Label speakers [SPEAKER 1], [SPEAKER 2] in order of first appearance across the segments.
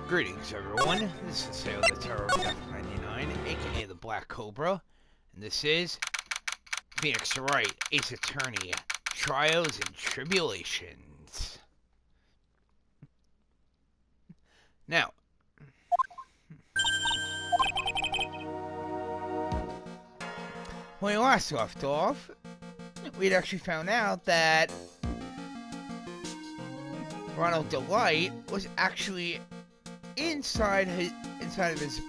[SPEAKER 1] Greetings, everyone. This is Sail the Terror of Death 99, aka the Black Cobra, and this is Phoenix Wright, Ace Attorney, Trials and Tribulations. Now, when we last left off, we'd actually found out that Ronald Delite was actually inside of his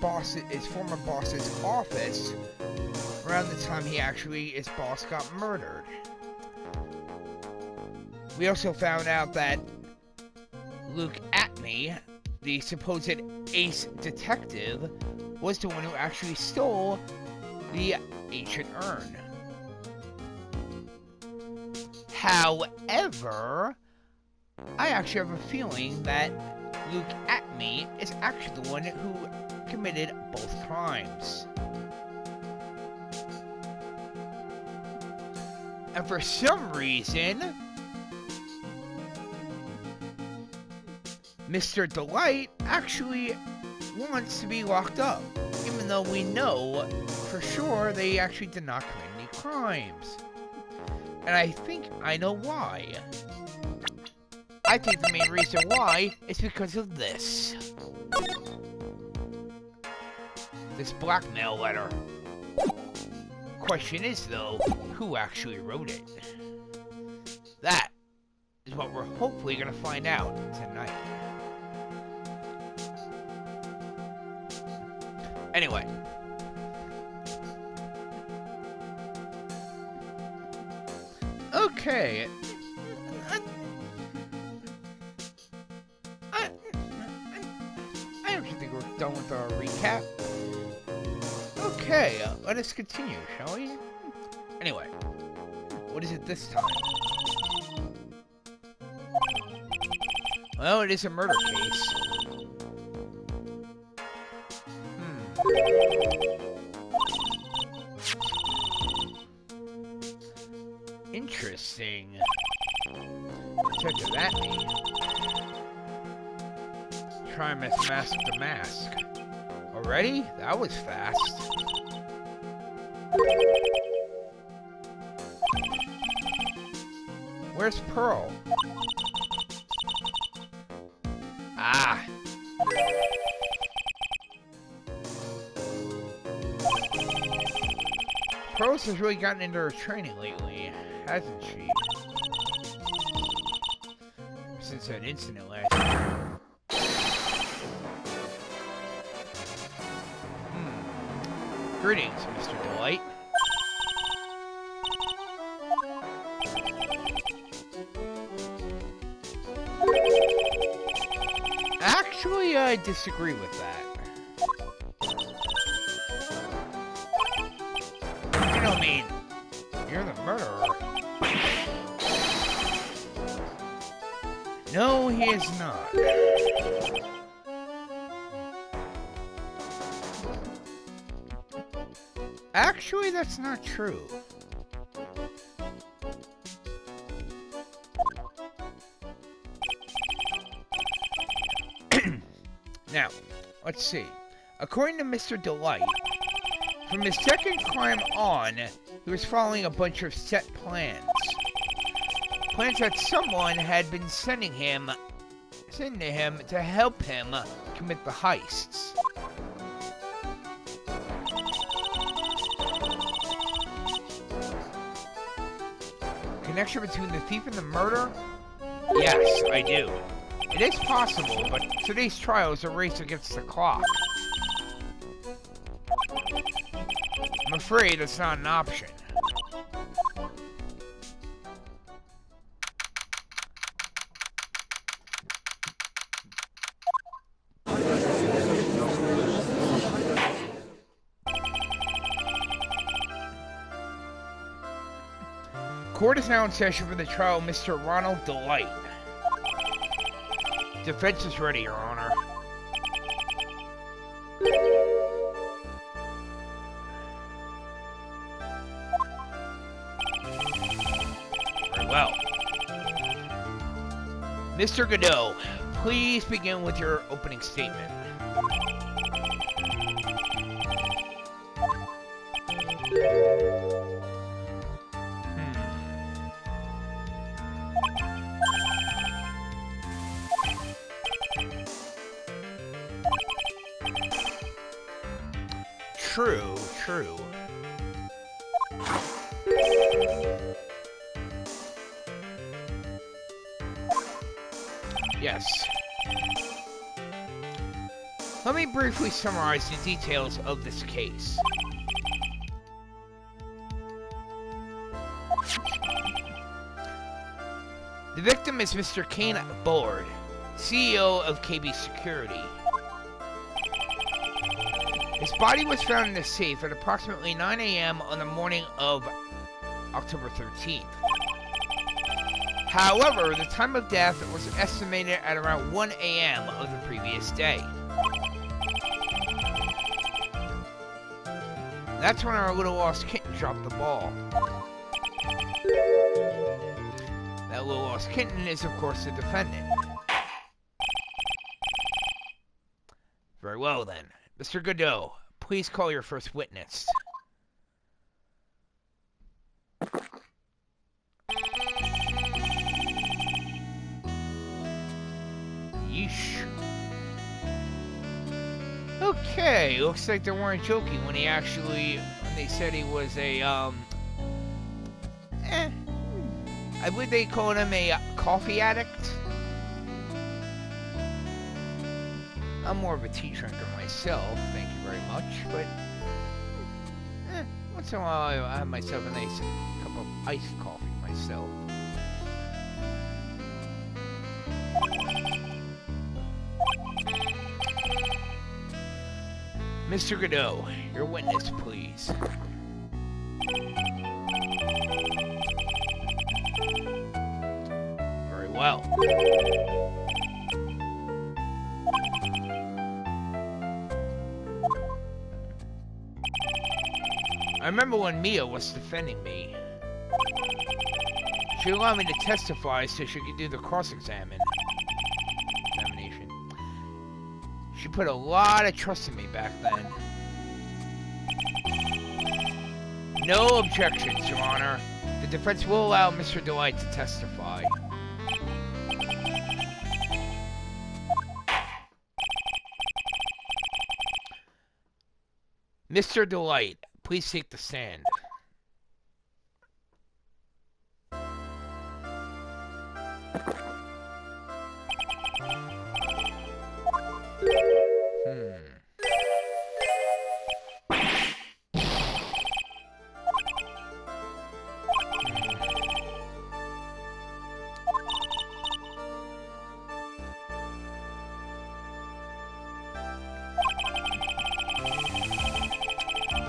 [SPEAKER 1] former boss's office around the time his boss got murdered. We also found out that Luke Atney, the supposed ace detective, was the one who actually stole the ancient urn. However, I actually have a feeling that Luke Atney is actually the one who committed both crimes. And for some reason, Mr. Delite actually wants to be locked up, even though we know for sure they actually did not commit any crimes. And I think I know why. I think the main reason why is because of this. This blackmail letter. Question is, though, who actually wrote it? That is what we're hopefully going to find out tonight. Anyway. Okay. I don't think we're done with our recap. Okay, let us continue, shall we? Anyway, what is it this time? Well, it is a murder case. Interesting. Detective Atney. Try and mask the mask. Already? That was fast. Where's Pearl? Ah. Pearl has really gotten into her training lately, hasn't she? Since that incident last year. Greetings, Mr. Delite. Actually, I disagree with that. You know, I mean, you're the murderer. No, he is not. Actually, that's not true. Now, let's see. According to Mr. Delite, from his second crime on, he was following a bunch of set plans. Plans that someone had been sending to him to help him commit the heists. Connection between the thief and the murder? Yes, I do. It is possible, but today's trial is a race against the clock. I'm afraid that's not an option. Court is now in session for the trial of Mr. Ronald Delite. Defense is ready, Your Honor. Very well. Mr. Godot, Please begin with your opening statement. True, true. Yes. Let me briefly summarize the details of this case. The victim is Mr. Kane Bullard, CEO of KB Security. His body was found in a safe at approximately 9 a.m. on the morning of October 13th. However, the time of death was estimated at around 1 a.m. of the previous day. That's when our little lost kitten dropped the ball. That little lost kitten is, of course, the defendant. Very well, then. Mr. Godot, please call your first witness. Yeesh. Okay, looks like they weren't joking when they said he was a, I believe they called him a coffee addict. I'm more of a tea drinker myself, thank you very much, but once in a while I have myself a nice cup of iced coffee myself. Mr. Godot, your witness, please. Very well. I remember when Mia was defending me. She allowed me to testify so she could do the cross-examination. She put a lot of trust in me back then. No objections, Your Honor. The defense will allow Mr. Delite to testify. Mr. Delite, please take the stand.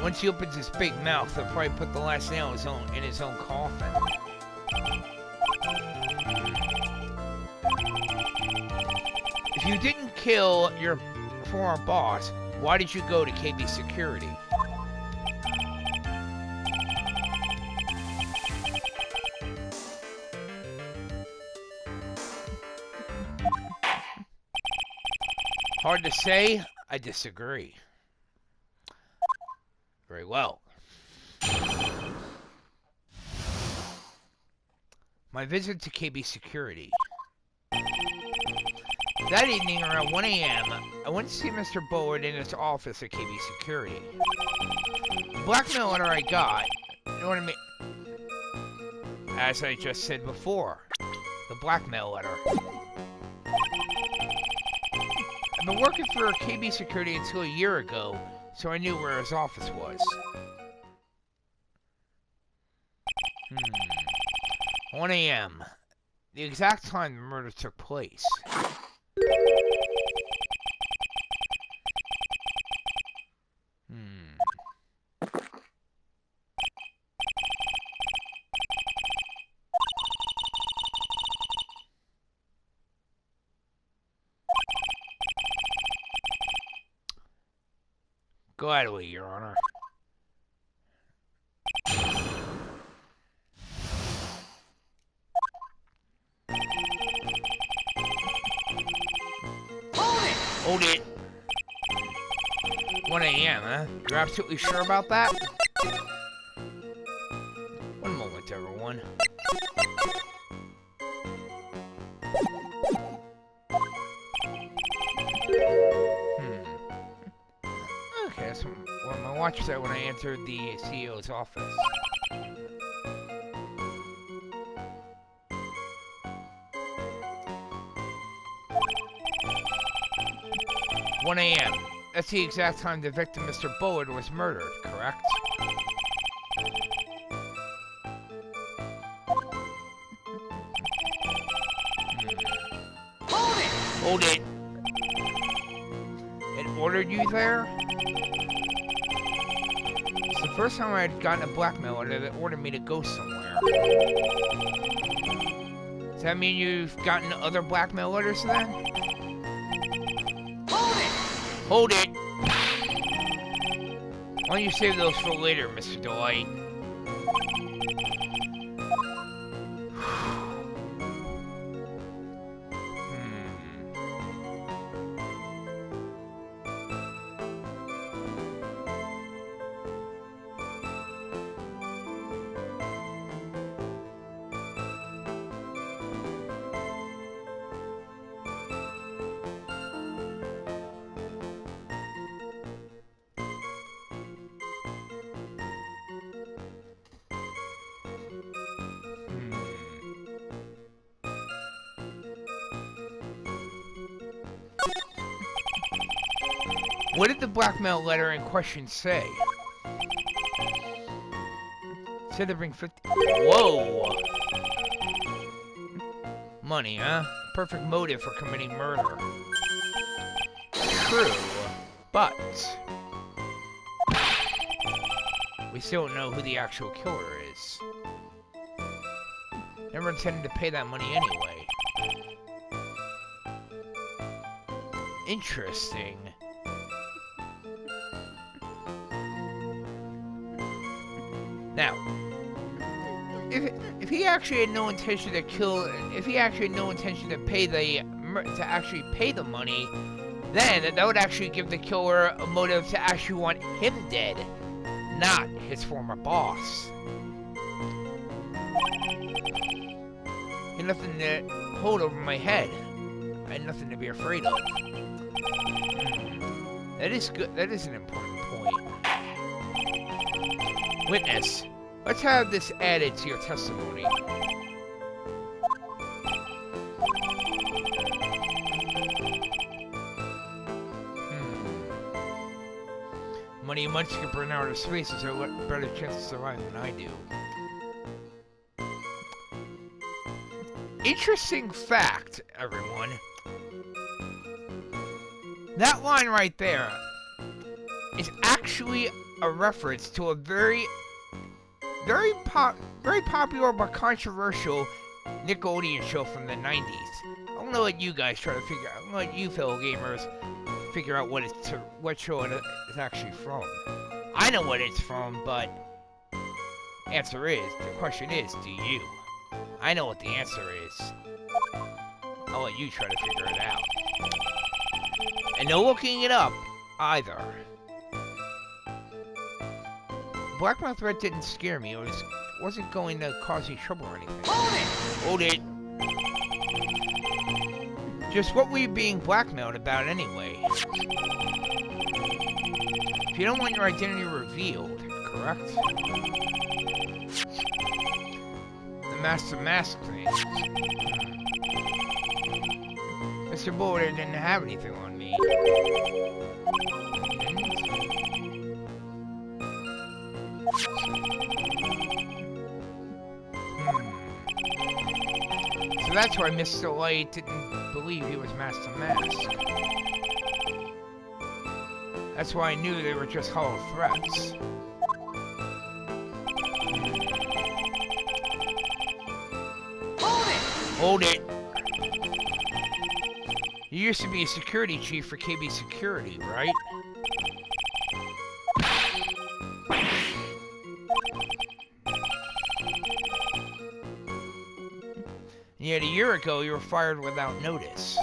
[SPEAKER 1] Once he opens his big mouth, he'll probably put the last nail in his own coffin. If you didn't kill your former boss, why did you go to KB Security? Hard to say, I disagree. Very well. My visit to KB Security. That evening around 1 a.m., I went to see Mr. Bullard in his office at KB Security. The blackmail letter I got, you know what I mean? As I just said before, the blackmail letter. I've been working for KB Security until a year ago, so I knew where his office was. 1 a.m. The exact time the murder took place. Gladly, Your Honor. Hold it! 1 a.m., huh? You're absolutely sure about that? One moment, everyone. Okay, that's what my watch said when I entered the CEO's office. 1 a.m. That's the exact time the victim, Mr. Bullard, was murdered, correct? Hold it! It ordered you there? It's the first time I had gotten a blackmail order that ordered me to go somewhere. Does that mean you've gotten other blackmail orders then? Hold it! Why don't you save those for later, Mr. Delite? What did the blackmail letter in question say? It said to bring 50. Whoa! Money, huh? Perfect motive for committing murder. True, but we still don't know who the actual killer is. Never intended to pay that money anyway. Interesting. Now, if he actually had no intention to kill, if he actually had no intention to pay the money, then that would actually give the killer a motive to actually want him dead, not his former boss. Had nothing to hold over my head. I had nothing to be afraid of. That is good. That is an important point. Witness, let's have this added to your testimony. Money and munch can burn out of space, so a better chance of surviving than I do. Interesting fact, everyone. That line right there is actually a reference to a very popular but controversial Nickelodeon show from the 90s. I'm gonna let you guys try to figure out. I'm gonna let you fellow gamers figure out what show it is actually from. I know what it's from, but the question is, do you? I know what the answer is. I'll let you try to figure it out. And no looking it up either. Blackmail threat didn't scare me. It wasn't going to cause you trouble or anything. Hold it! Just what were you being blackmailed about anyway? If you don't want your identity revealed, correct? The mask thing. Mr. Bullard didn't have anything on me. So that's why Mr. Light didn't believe he was mask to mask. That's why I knew they were just hollow threats. Hold it! You used to be a security chief for KB Security, right? And yet a year ago, you were fired without notice.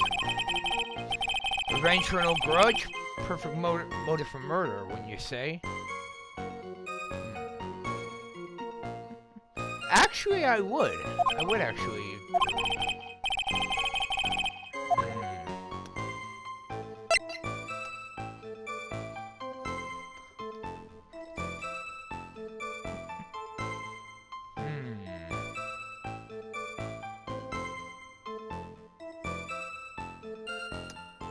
[SPEAKER 1] The Revenge for no grudge? Perfect motive for murder, wouldn't you say? Actually, I would. I would actually.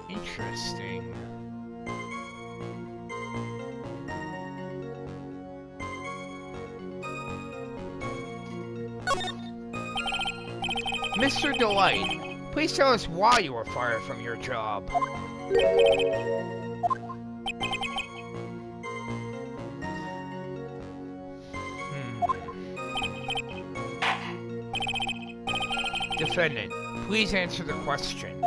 [SPEAKER 1] Interesting. Mr. Delite, please tell us why you were fired from your job. Defendant, please answer the question.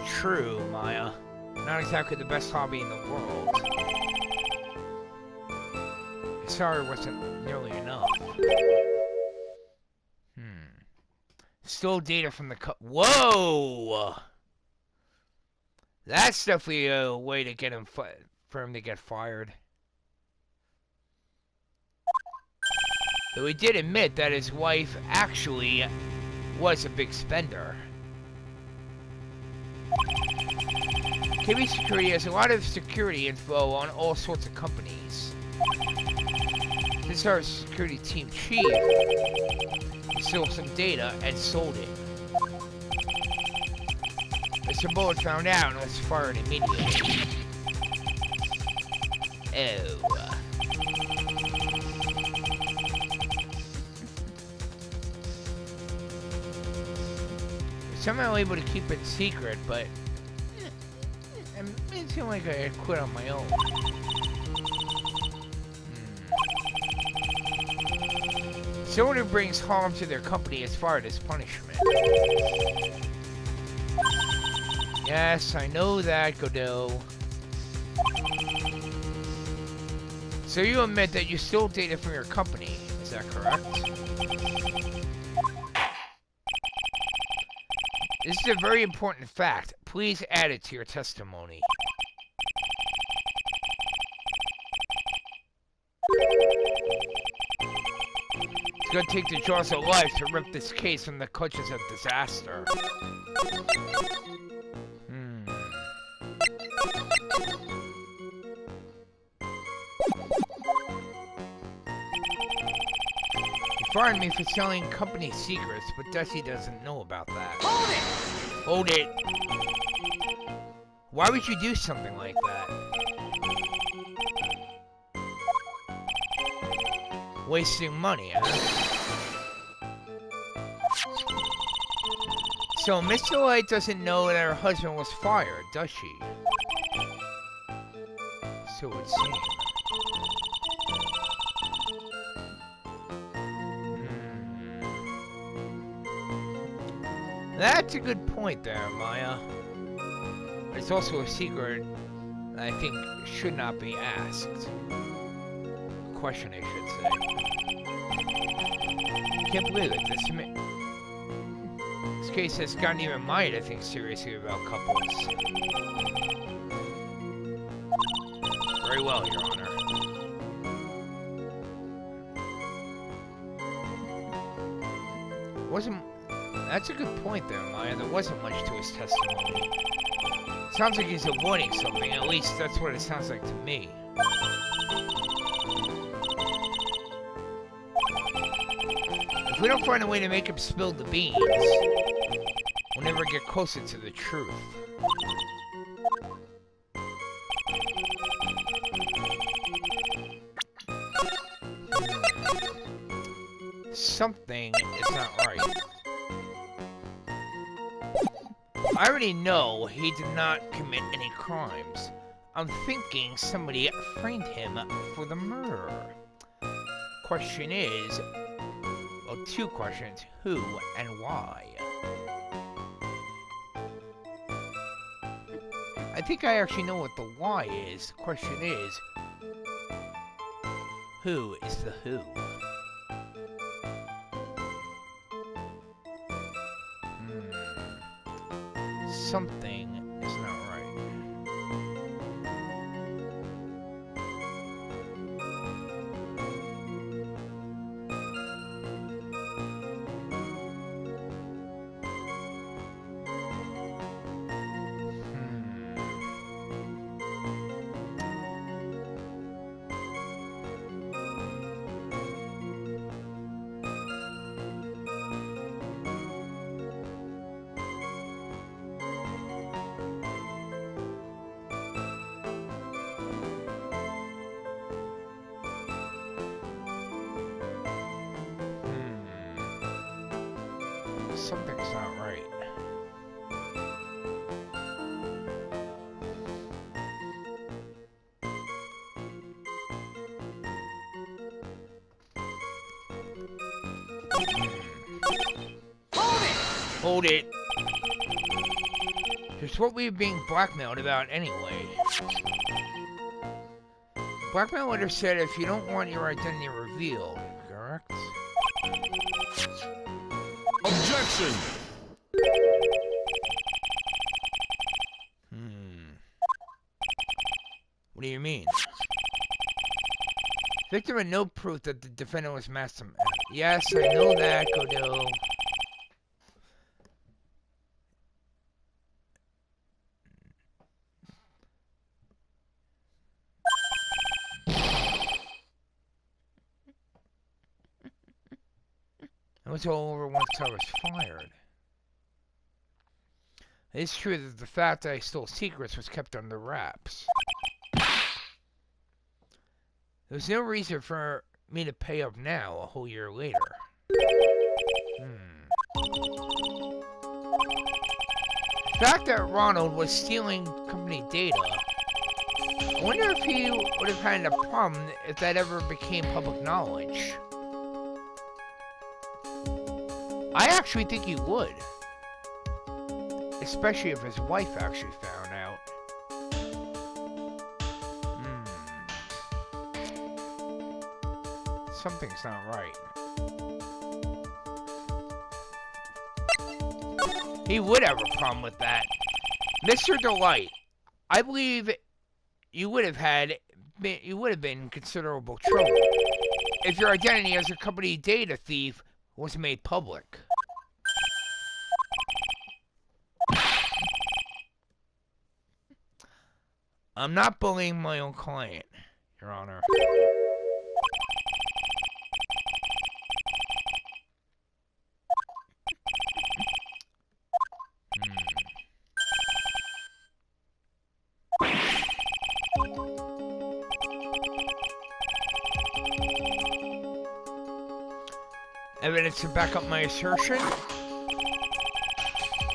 [SPEAKER 1] True, Maya. Not exactly the best hobby in the world. Sorry wasn't nearly enough. Stole data from the Whoa! That's definitely a way to get him for him to get fired. Though he did admit that his wife actually was a big spender. KB Security has a lot of security info on all sorts of companies. This is our security team chief. He stole some data and sold it. Mr. Bullet found out and was fired immediately. Oh. Somehow able to keep it secret, but it seemed like I had quit on my own. Someone who brings harm to their company is fired as punishment. Yes, I know that, Godot. So you admit that you stole data from your company, is that correct? This is a very important fact. Please add it to your testimony. It's gonna take the jaws of life to rip this case from the clutches of disaster. You fired me for selling company secrets, but Dusty doesn't know about that. Hold it! Hold it! Why would you do something like that? Wasting money, huh? So Miss Delite doesn't know that her husband was fired, does she? So it would seem. That's a good point there, Maya. It's also a secret that I think should not be asked. A question, I should say. Can't believe it. This case has gotten even Maya to think seriously about couples. Very well, Your Honor. That's a good point there, Maya. There wasn't much to his testimony. Sounds like he's avoiding something. At least that's what it sounds like to me. If we don't find a way to make him spill the beans, we'll never get closer to the truth. Something is not right. I already know he did not commit any crimes. I'm thinking somebody framed him for the murder. Question is, well, two questions, who and why? I think I actually know what the why is. The question is, Who is the who? Something is not right. Something's not right. Hold it! Here's what we're being blackmailed about anyway. Blackmail letter said if you don't want your identity revealed, correct?
[SPEAKER 2] Objection!
[SPEAKER 1] What do you mean? Victim had no proof that the defendant was master. Yes, I know that, Godot. It was all over once I was fired. It's true that the fact that I stole secrets was kept under wraps. There's no reason for me to pay up now, a whole year later. The fact that Ronald was stealing company data, I wonder if he would have had a problem if that ever became public knowledge. I actually think he would. Especially if his wife actually found out. Something's not right. He would have a problem with that. Mr. Delite, I believe you would have been in considerable trouble if your identity as a company data thief was made public. I'm not bullying my own client, Your Honor. Evidence to back up my assertion?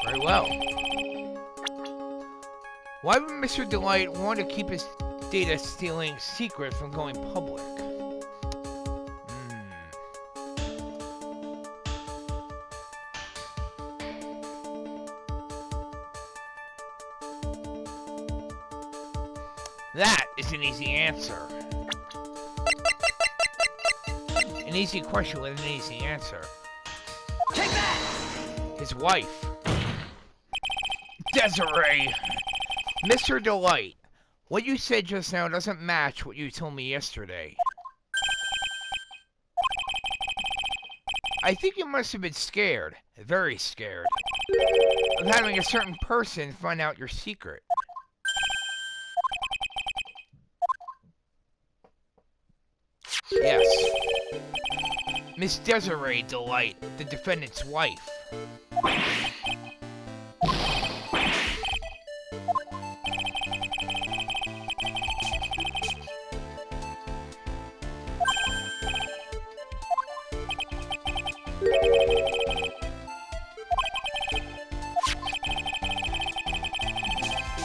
[SPEAKER 1] Very well. Why would Mr. Delite want to keep his data stealing secret from going public? That is an easy answer. An easy question with an easy answer.
[SPEAKER 3] Take that!
[SPEAKER 1] His wife. Desiree! Mr. Delite, what you said just now doesn't match what you told me yesterday. I think you must have been scared, very scared, of having a certain person find out your secret. Yes. Miss Desiree Delite, the defendant's wife.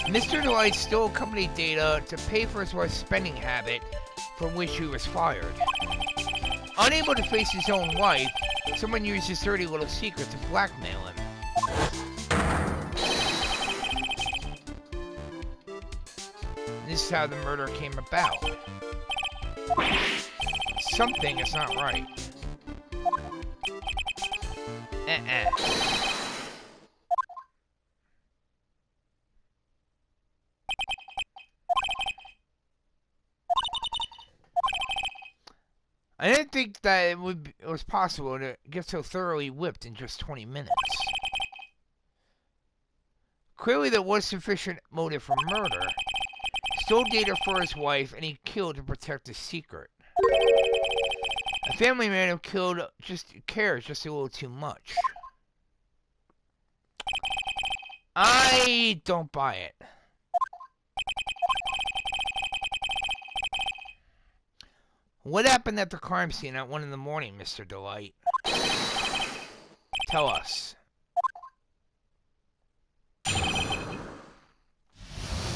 [SPEAKER 1] Mr. Delite stole company data to pay for his wife's spending habit, from which he was fired. Unable to face his own wife, someone used his dirty little secret to blackmail him. This is how the murder came about. Something is not right. I didn't think that it was possible to get so thoroughly whipped in just 20 minutes. Clearly there was sufficient motive for murder. Stole data for his wife, and he killed to protect his secret. A family man who cares just a little too much. I don't buy it. What happened at the crime scene at 1 in the morning, Mr. Delite? Tell us.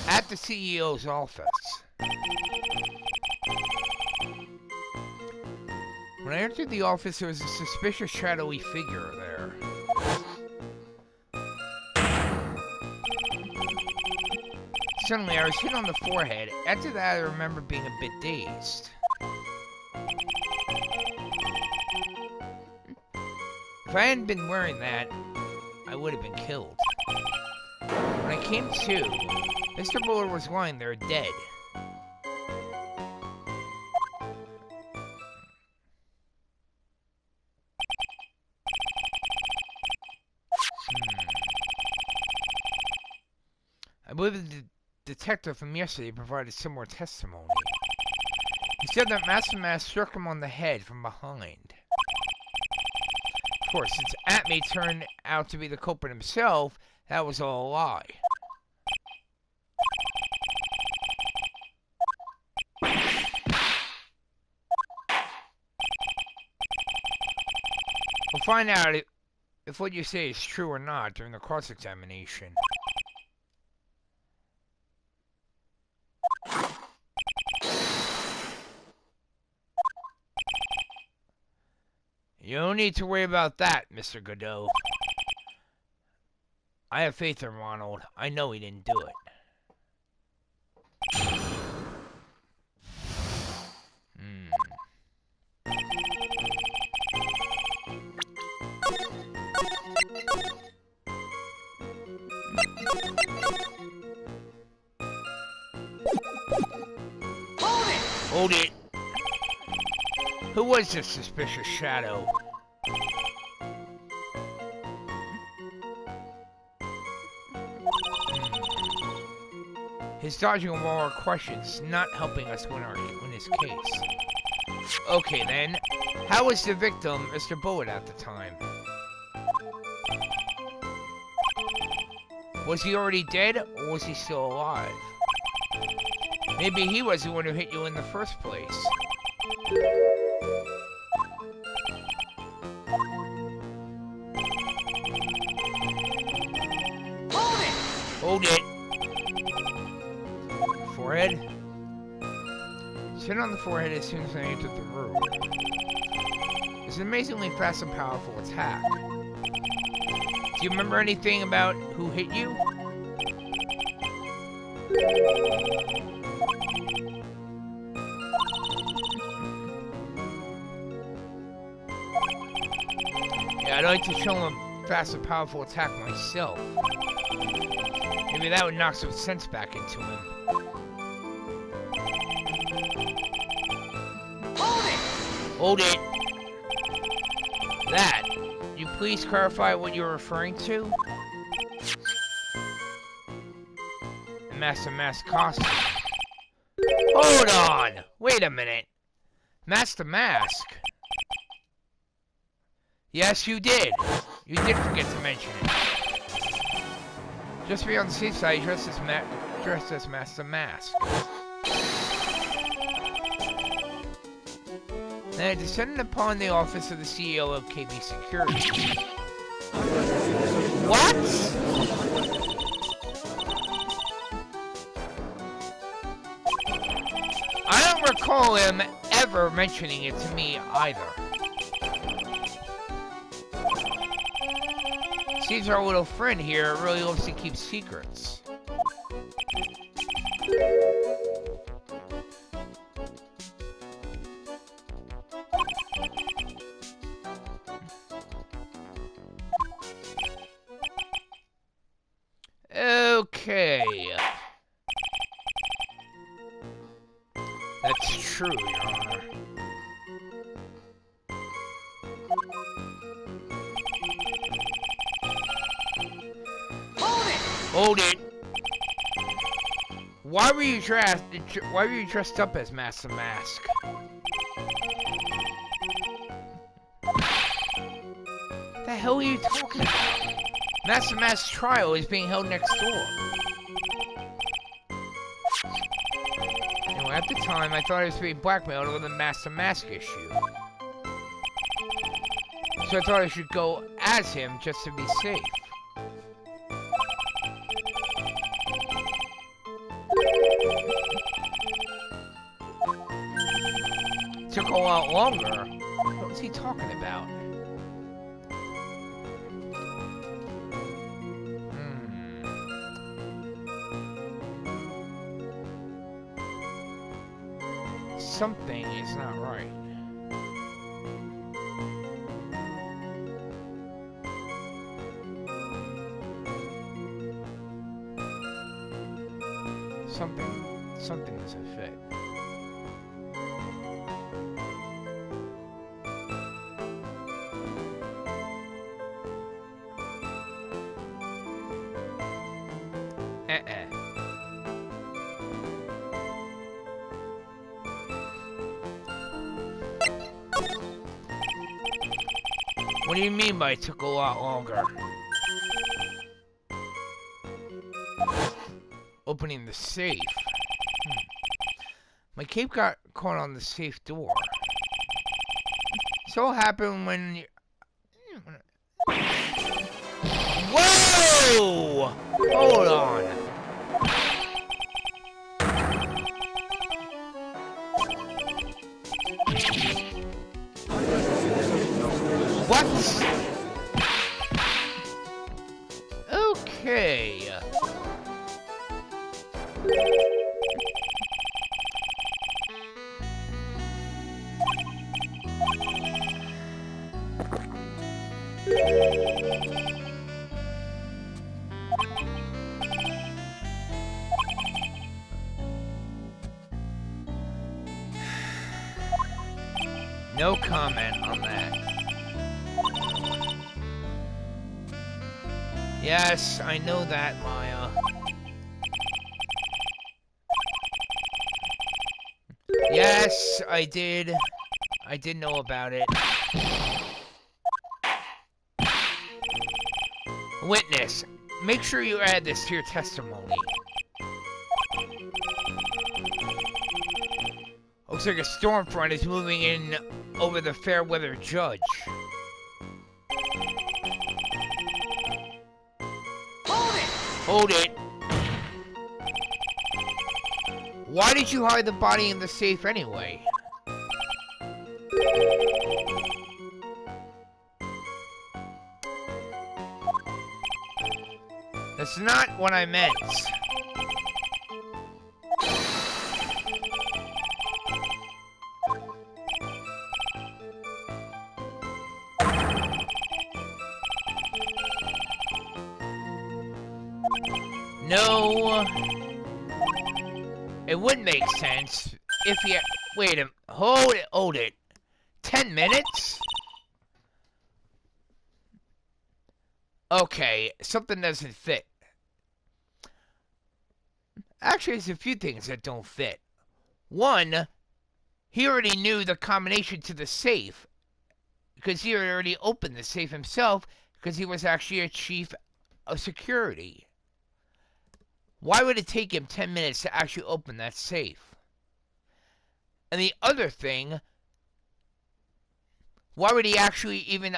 [SPEAKER 1] At the CEO's office. When I entered the office, there was a suspicious shadowy figure there. Suddenly, I was hit on the forehead. After that, I remember being a bit dazed. If I hadn't been wearing that, I would have been killed. When I came to, Mr. Bullard was lying there dead. I believe the detective from yesterday provided similar testimony. He said that Master Mask struck him on the head from behind. Of course, since Atme turned out to be the culprit himself, that was all a lie. We'll find out if what you say is true or not during the cross-examination. You don't need to worry about that, Mr. Godot. I have faith in Ronald. I know he didn't do it. Hold it! Who was this suspicious shadow? His dodging of all our questions is not helping us win his case. Okay then, how was the victim, Mr. Bullard, at the time? Was he already dead, or was he still alive? Maybe he was the one who hit you in the first place. Hold it! Forehead? Sit on the forehead as soon as I entered the room. It's an amazingly fast and powerful attack. Do you remember anything about who hit you? Yeah, I'd like to show him a fast and powerful attack myself. Maybe that would knock some sense back into him. Hold it! That. You please clarify what you're referring to? The Master Mask costume. Hold on! Wait a minute. Master Mask? Yes, you did. You did forget to mention it. Just to be on the safe side, dressed as Master Mask. Then I descended upon the office of the CEO of KB Security. What? I don't recall him ever mentioning it to me either. Seems our little friend here really loves to keep secrets. Okay. That's true, Your Honor.
[SPEAKER 3] Hold it!
[SPEAKER 1] Hold it! Why were you dressed up as Master Mask? The hell are you talking about? Master Mask's trial is being held next door. Anyway, at the time, I thought I was being blackmailed over the Master Mask issue. So I thought I should go as him just to be safe. Took a lot longer. What was he talking about? Something is not right. Something doesn't fit. What do you mean by it took a lot longer? Opening the safe. My cape got caught on the safe door. So what happened when you... Whoa! Hold on. What? Okay. No comment on that. Yes, I know that, Maya. Yes, I did. I did know about it. Witness, make sure you add this to your testimony. Looks like a storm front is moving in over the fair weather judge.
[SPEAKER 3] Hold it!
[SPEAKER 1] Hold it. Why did you hide the body in the safe anyway? That's not what I meant. No. It would make sense if you... Wait a minute. Hold it. 10 minutes? Okay, something doesn't fit. Actually, there's a few things that don't fit. One, he already knew the combination to the safe, because he had already opened the safe himself, because he was actually a chief of security. Why would it take him 10 minutes to actually open that safe? And the other thing, why would he actually even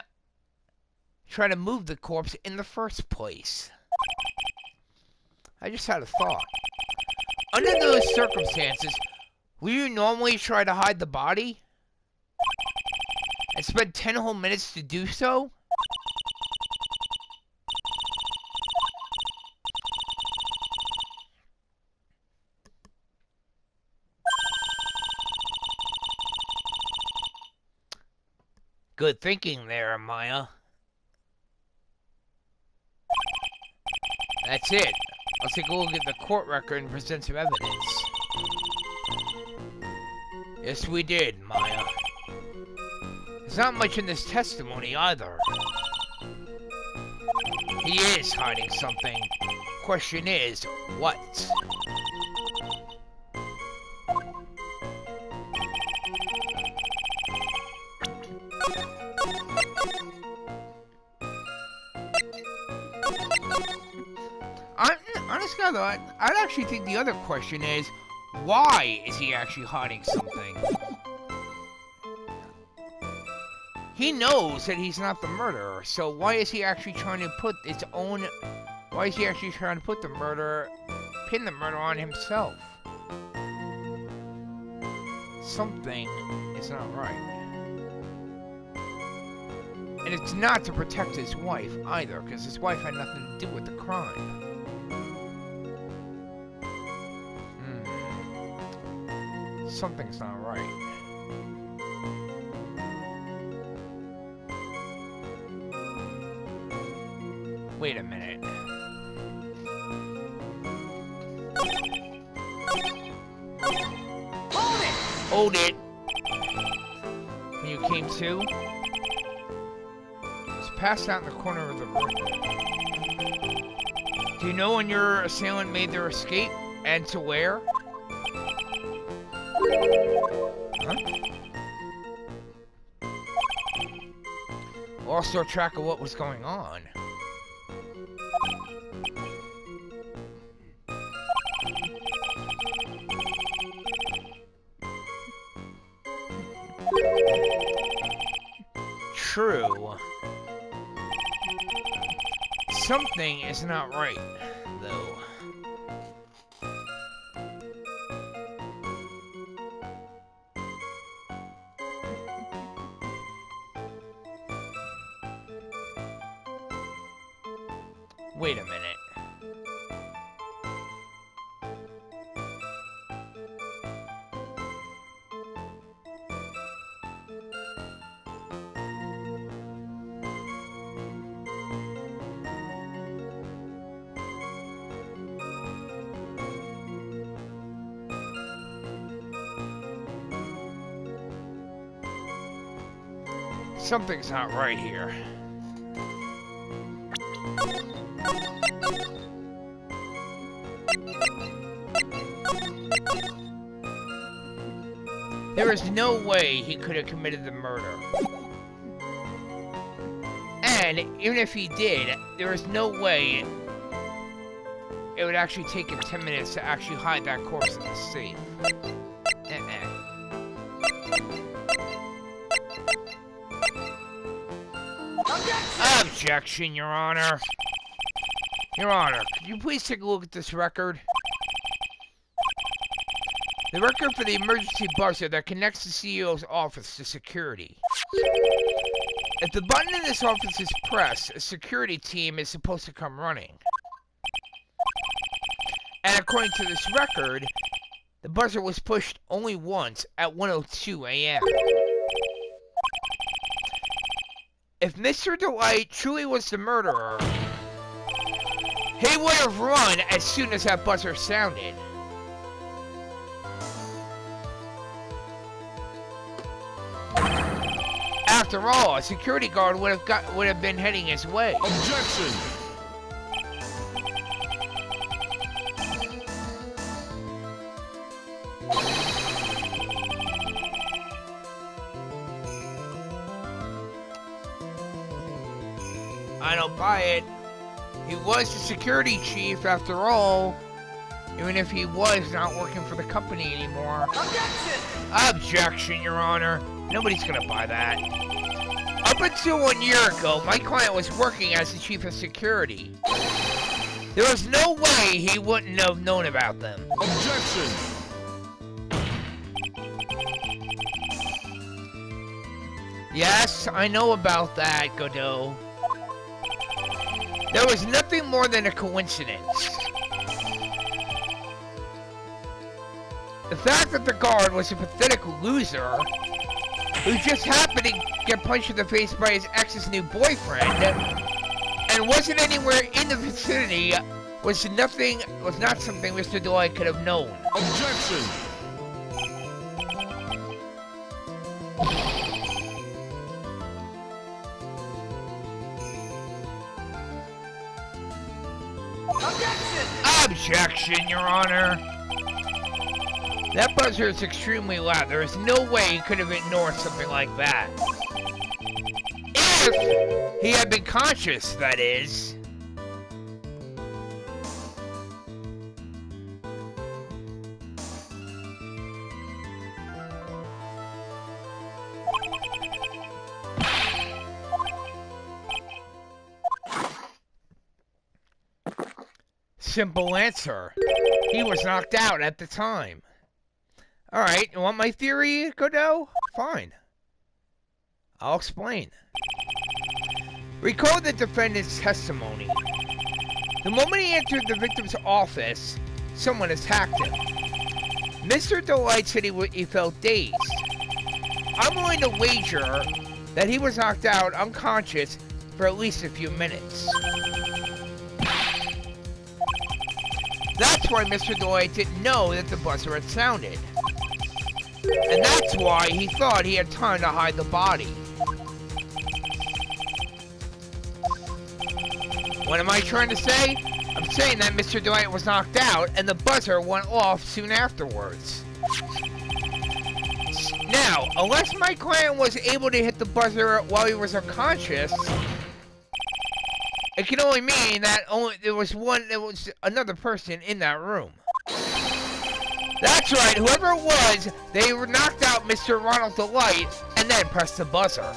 [SPEAKER 1] try to move the corpse in the first place? I just had a thought. Under those circumstances, will you normally try to hide the body? And spend 10 whole minutes to do so? Good thinking there, Maya. That's it. I'll take a look at the court record and present some evidence. Yes, we did, Maya. There's not much in this testimony either. He is hiding something. Question is, what? Honestly, though, I'd actually think the other question is, why is he actually hiding something? He knows that he's not the murderer, so why is he actually trying to put his own... Why is he actually trying to put the murder... pin the murder on himself? Something is not right. And it's not to protect his wife, either, because his wife had nothing to do with the crime. Something's not right. Wait a minute.
[SPEAKER 3] Hold it!
[SPEAKER 1] Hold it! When you came to, it was passed out in the corner of the room. Do you know when your assailant made their escape? And to where? Huh? Lost our track of what was going on. True. Something is not right, though. Wait a minute. Something's not right here. There is no way he could have committed the murder. And even if he did, there is no way it would actually take him 10 minutes to actually hide that corpse in the safe. Objection, Your Honor. Your Honor, could you please take a look at this record? The record for the emergency buzzer that connects the CEO's office to security. If the button in this office is pressed, a security team is supposed to come running. And according to this record, the buzzer was pushed only once at 1:02 a.m. If Mr. Delite truly was the murderer, he would have run as soon as that buzzer sounded. After all, a security guard would have been heading his way.
[SPEAKER 2] Objection!
[SPEAKER 1] I don't buy it. He was the security chief after all, even if he was not working for the company anymore.
[SPEAKER 3] Objection!
[SPEAKER 1] Objection, Your Honor. Nobody's gonna buy that. Up until 1 year ago, my client was working as the chief of security. There was no way he wouldn't have known about them.
[SPEAKER 2] Objection!
[SPEAKER 1] Yes, I know about that, Godot. There was nothing more than a coincidence. The fact that the guard was a pathetic loser who just happened to get punched in the face by his ex's new boyfriend and wasn't anywhere in the vicinity was not something Mr. Delite could have known.
[SPEAKER 2] Objection!
[SPEAKER 1] Objection, Your Honor. That buzzer is extremely loud. There is no way he could have ignored something like that. If he had been conscious, that is. Simple answer. He was knocked out at the time. Alright, you want my theory, Godot? Fine. I'll explain. Recall the defendant's testimony. The moment he entered the victim's office, someone attacked him. Mr. Delite said he felt dazed. I'm willing to wager that he was knocked out unconscious for at least a few minutes. That's why Mr. Delite didn't know that the buzzer had sounded. And that's why he thought he had time to hide the body. What am I trying to say? I'm saying that Mr. Delite was knocked out and the buzzer went off soon afterwards. Now, unless my client was able to hit the buzzer while he was unconscious, it can only mean that there was another person in that room. That's right, whoever it was, they knocked out Mr. Ronald Delite and then pressed the buzzer.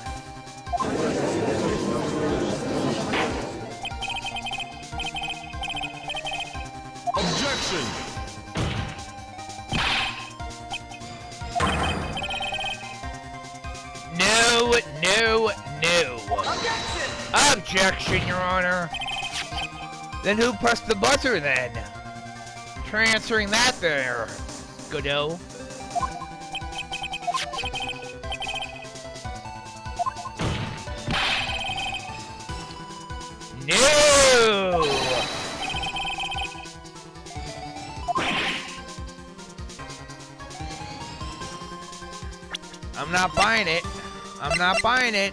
[SPEAKER 2] Objection!
[SPEAKER 1] No, no, no.
[SPEAKER 3] Objection!
[SPEAKER 1] Objection, Your Honor. Then who pressed the buzzer then? Try answering that there, Godot. No! I'm not buying it. I'm not buying it.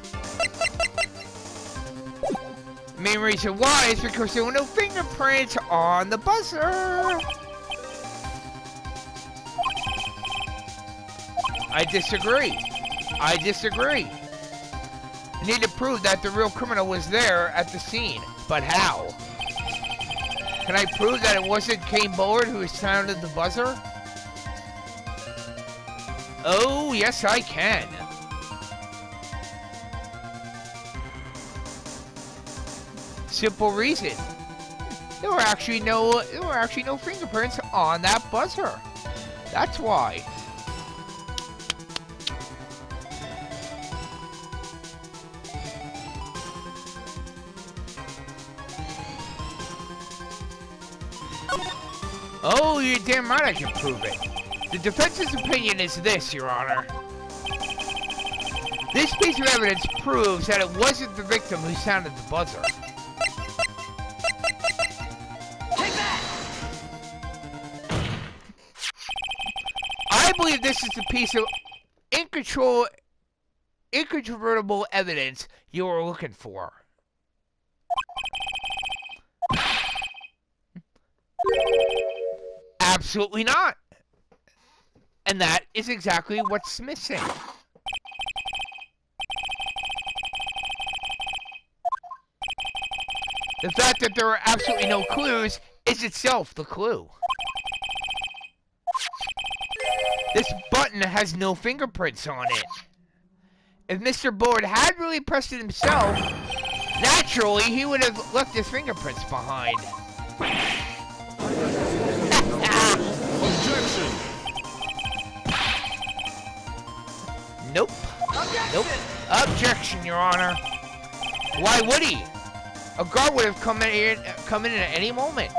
[SPEAKER 1] The main reason why is because there were no fingerprints on the buzzer. I disagree. I disagree. You need to prove that the real criminal was there at the scene. But how? Can I prove that it wasn't Kane Bullard who sounded the buzzer? Oh, yes I can. Simple reason. There were actually no fingerprints on that buzzer. That's why. Oh, you're damn right I can prove it. The defense's opinion is this, Your Honor. This piece of evidence proves that it wasn't the victim who sounded the buzzer.
[SPEAKER 3] Take that!
[SPEAKER 1] I believe this is the piece of incontrovertible evidence you were looking for. Absolutely not. And that is exactly what's missing. The fact that there are absolutely no clues is itself the clue. This button has no fingerprints on it. If Mr. Bullard had really pressed it himself, naturally he would have left his fingerprints behind.
[SPEAKER 2] Objection!
[SPEAKER 1] Nope.
[SPEAKER 3] Objection!
[SPEAKER 1] Nope. Objection, Your Honor. Why would he? A guard would have come in at any moment.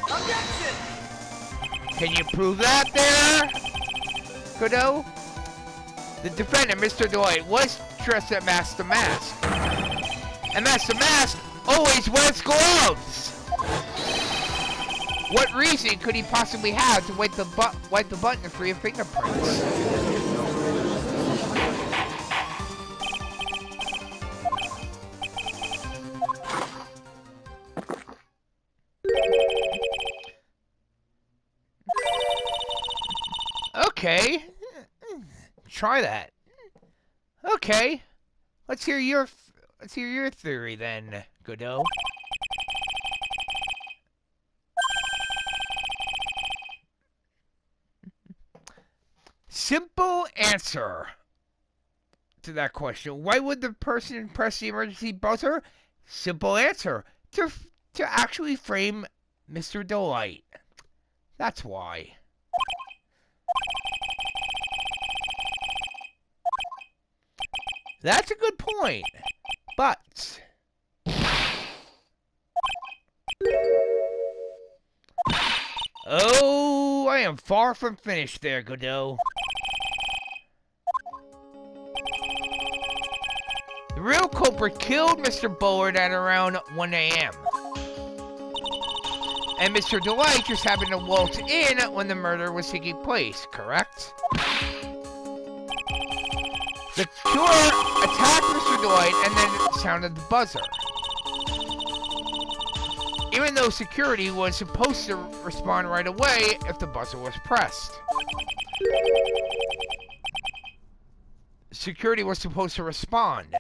[SPEAKER 3] Objection!
[SPEAKER 1] Can you prove that there, Godot? The defendant, Mr. Delite, was dressed as Master Mask. And Master Mask always wears gloves. What reason could he possibly have to wipe the button for your fingerprints? Okay. Try that. Okay. Let's hear your theory then, Godot. Simple answer to that question. Why would the person press the emergency buzzer? Simple answer. To actually frame Mr. Delite. That's why. That's a good point. But oh, I am far from finished there, Godot. The real culprit killed Mr. Bullard at around 1 a.m. And Mr. Delite just happened to waltz in when the murder was taking place, correct? The killer attacked Mr. Delite and then sounded the buzzer. Even though security was supposed to respond right away if the buzzer was pressed. Security was supposed to respond.